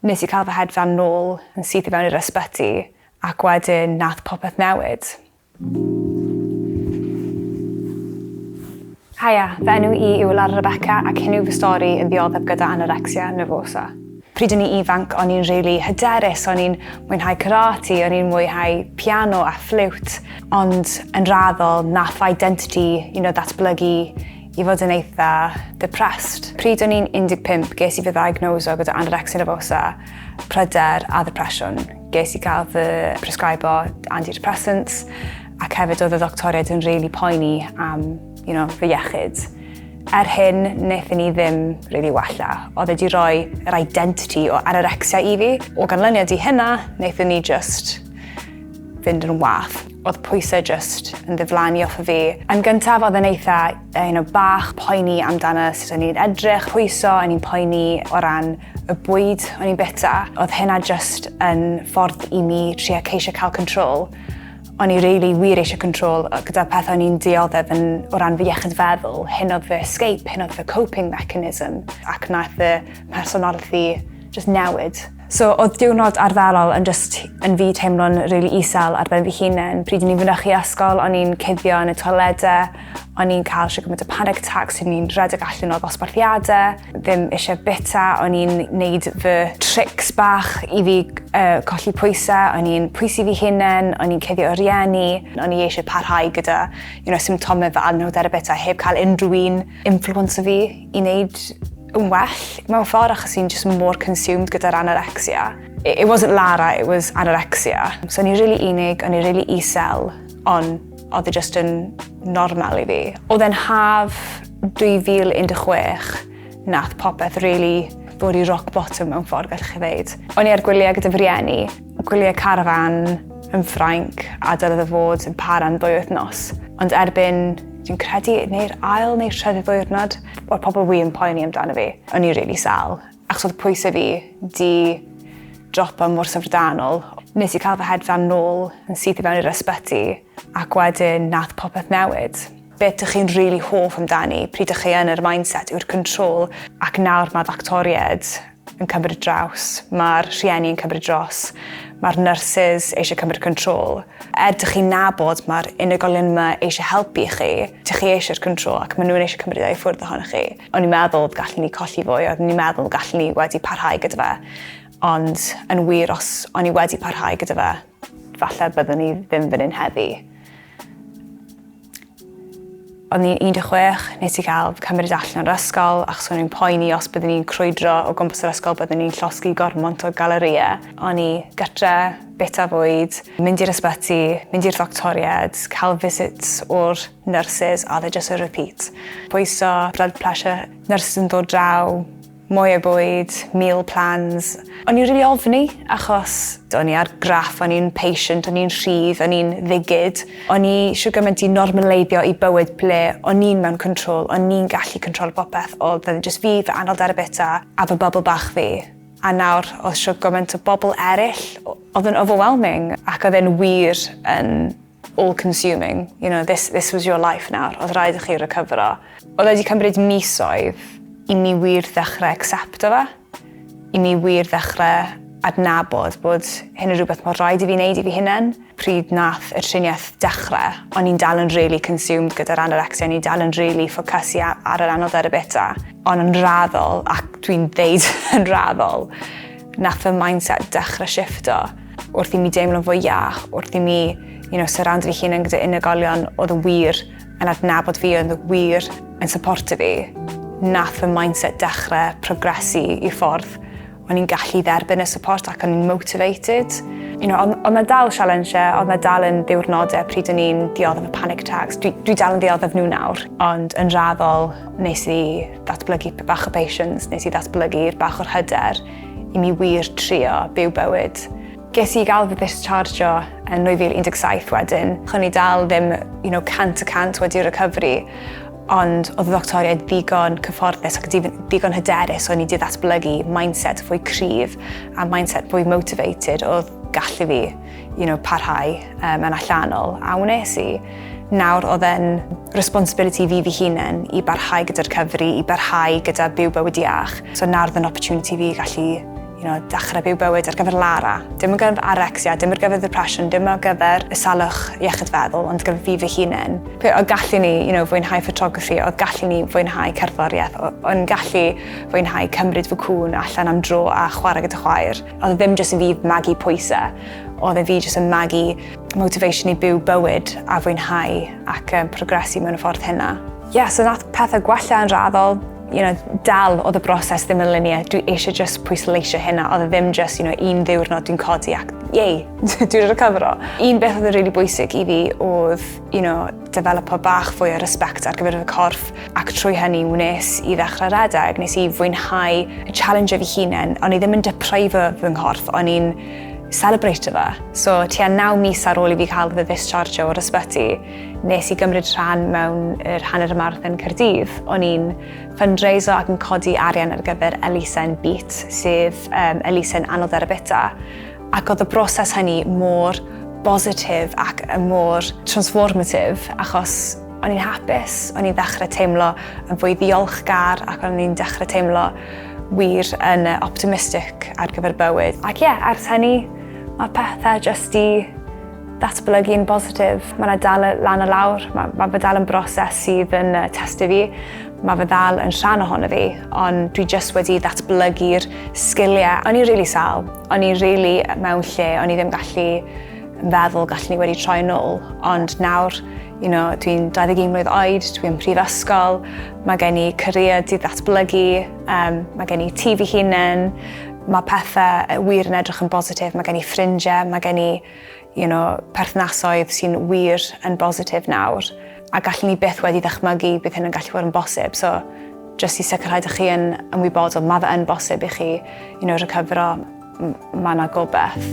Nes I cael fy hedfan nôl yn syth I fewn i'r ysbyty ac wedyn nath popeth newid. Haia, fy enw I yw Lara Rebecca ac hyn yw fy stori yn Dioddef gyda anorecsia nervosa. Pryd o'n I ifanc, o'n i'n rili hyderus, o'n i'n mwynhau karate, o'n i'n mwynhau piano a fflwt, ond yn raddol nath identity, ddatblygu I fod yn eitha depressed. Pryd o'n i'n 15, ges I fy ddiagnoso gyda anorecsia nervosa, pryder a depression. Ges I gael fy prescribo antidepressants ac hefyd oedd y ddoctoriaid yn rili poeni am fy iechyd. Hyn, wnaethon ni ddim rili wella. Oedd wedi rhoi yr identity o anorecsia I fi. O ganlyniad I hynna, wnaethon ni just fynd yn wath. Oedd pwysau just yn ddiflannu off fi. Yn gyntaf, oedd yn eitha bach poeni amdano sut o'n i'n edrych, pwyso, o'n i'n poeni o ran y bwyd o'n i'n bwyta. Oedd hynna just yn ffordd I mi trio ceisio cael control. O'n I rili wir eisiau control gyda peth o'n i'n dioddef o ran fy iechyd feddwl. Hyn oedd fy escape, hyn oedd fy coping mechanism. Ac nath fy personality just newid. So oedd diwrnod arferol yn fi teimlo'n rili isel ar ben fy hunain. Pryd o'n i'n fynychu ysgol, o'n i'n cuddio yn y toiledau, o'n i'n cael gymaint o panic attacks, o'n i'n rhedeg allan o ddosbarthiadau, ddim eisiau bwyta, o'n i'n neud fy tricks bach I fi colli pwysau, o'n i'n pwysi fi hunain, o'n i'n cuddio o rieni, o'n I eisiau parhau gyda symptomau fel anhwylder bwyta heb cael unrhyw un influencer fi I wneud yn well. Mewn ffordd achos i'n just more consumed gyda'r anorexia. It wasn't Lara, it was anorexia. So o'n I rili unig, o'n I rili isel, ond oedd just yn normal I fi. Oedd e'n haf 2016, nath popeth rili ddod I rock bottom mewn ffordd gallech chi ddeud. O'n I ar gwyliau gyda fy rieni, gwyliau carafan yn Ffrainc a dylodd y fod yn para'n 2 wythnos. Ond erbyn dwi'n credu neu'r ail neu'r trydydd ddiwrnod, oedd pobl wir yn poeni amdano fi. O'n I rili sal, achos oedd pwysau fi di dropo mor syfrdanol. Nes I cael fy hedfan nôl yn syth I fewn i'r ysbyty ac wedyn nath popeth newid. Beth ydych chi'n rili hoff amdani, pryd ydych chi yn yr mindset yw'r control ac nawr mae'r ddoctoriaid yn cymryd draws, mae'r rhieni yn cymryd dros, mae'r nurses eisiau cymryd control. Ydych chi'n nabod mae'r unigolion yma eisiau helpu chi, ydych chi eisiau'r control ac maen nhw'n eisiau cymryd ei ffwrdd ohonych chi. O'n i'n meddwl gallwn ni colli fwy, o'n i'n meddwl gallwn ni wedi parhau gyda fe. Ond yn wir, os o'n I wedi parhau gyda fe, falle byddwn ni ddim fan hyn heddi. O'n i'n 16, nes I cael cymryd allan o'r ysgol achos o'n i'n poeni os byddwn ni'n crwydro o gwmpas yr ysgol byddwn ni'n llosgi gormont o galeria. O'n I gytre, bwyta fwyd, mynd i'r ysbyty, mynd i'r ddoctoriaid, cael visits o'r nurses a they just a repeat. Pwyso, blood pressure, nurses yn dod draw, mwy o bwyd, meal plans. O'n i'n rili ofni achos o'n I ar graff, o'n i'n patient, o'n i'n rhydd, o'n i'n ddigid. O'n I eisiau gymaint I normaleiddio I bywyd ple o'n i'n mewn control, o'n i'n gallu control popeth. Oedd just fi, fy anorecsia bwyta a fy bubble bach fi. A nawr oedd eisiau gymaint o bobl eraill, oedd yn overwhelming ac oedd e'n wir yn all-consuming. This was your life nawr, oedd rhaid I chi recofero. Oedd wedi cymryd misoedd I mi wir ddechrau accepto fe, I mi wir ddechrau adnabod bod hyn yn rhywbeth mor rhaid I fi wneud I fi hunain. Pryd nath y triniaeth dechrau, o'n i'n dal yn really consumed gyda'r anorecsia, o'n i'n dal yn really ffocysu ar yr anorecsia bwyta. Ond yn raddol, ac dwi'n dweud yn raddol, nath y mindset dechrau shifto. Wrth I mi deimlo'n fwy iach, wrth I mi surround fi hunain gyda unigolion oedd y wir yn adnabod fi, oedd y wir yn supporto fi. Nath y mindset dechrau progresu I ffordd o'n i'n gallu dderbyn y support ac o'n i'n motivated. Oedd na dal sialensiau, oedd na dal yn ddiwrnodau pryd o'n i'n dioddef y panic attacks. Dwi dal yn dioddef nhw nawr, ond yn raddol nes I ddatblygu bach o patience, nes I ddatblygu'r bach o'r hyder I mi wir trio byw bywyd. Ges I gael fy dischargio yn 2017 wedyn. O'n I dal ddim 100% wedi recovery. Ond oedd y ddoctoriaid ddigon cyfforddus ac ddigon hyderus o'n I wedi ddatblygu mindset fwy cryf a mindset fwy motivated oedd gallu fi parhau yn allanol. A wnes I. Nawr oedd e'n responsibility fi hunain I barhau gyda'r cyfri, I barhau gyda byw bywyd iach. So nawr oedd e'n opportunity fi gallu dechrau byw bywyd ar gyfer Lara. Dim ar gyfer anorexia, dim ar gyfer depression, dim ar gyfer y salwch iechyd feddwl, ond gyfer fi fy hunain. Oedd gallu ni fwynhau photography, oedd gallu ni fwynhau cerddoriaeth, oedd gallu fwynhau cymryd fy cwn allan am dro a chwarae gyda chwaer. Oedd ddim jyst i fi magu pwysau, oedd fi jyst yn magu motivation i byw bywyd a fwynhau ac progresu mewn y ffordd hynna. So nath pethau gwella yn raddol. Dal oedd y broses ddim yn linear. Dwi eisiau just pwysleisio hynna. Oedd ddim just un ddiwrnod dwi'n codi ac dwi'n recofero. Un beth oedd yn rili bwysig i fi oedd developo bach fwy o respect ar gyfer fy corff ac trwy hynny wnes i ddechrau redeg. Nes i fwynhau y challenge fi hunain. O'n i ddim yn deprifo fy nghorff, o'n i'n celebrate fe. So, tua 9 mis ar ôl i fi cael fy discharge o'r ysbyty, nes i gymryd rhan mewn yr hanner y marathon Caerdydd. O'n i'n fundraiso ac yn codi arian ar gyfer elusen beat, sydd elusen anhwylder y bwyta. Ac oedd y broses hynny mor positif ac mor transformative, achos o'n i'n hapus, o'n i'n dechrau teimlo yn fwy ddiolchgar ac o'n i'n dechrau teimlo wir yn optimistic ar gyfer bywyd. Ac ers hynny, mae pethau jyst i datblygu yn positif. Mae yna dal lan a lawr, mae fe dal yn broses sydd yn testu fi. Mae fe dal yn rhan ohono fi, ond dwi jyst wedi datblygu'r sgiliau. O'n i'n rili sal, o'n i'n rili mewn lle, o'n i ddim gallu feddwl gallwn ni wedi troi nôl, ond nawr, dwi'n 21 mlwydd oed, dwi'n prifysgol, mae gen i career di ddatblygu, mae gen i tŷ fi hunain, mae pethau wir yn edrych yn positif, mae gen i ffrindiau, mae gen i perthnasoedd sy'n wir yn positif nawr. A gallwn ni byth wedi ddychmygu bydd hyn yn gallu bod yn bosib. So, jyst i sicrhau ydych chi yn ymwybodol, mae fe yn bosib i chi, recofero, mae yna gobeith.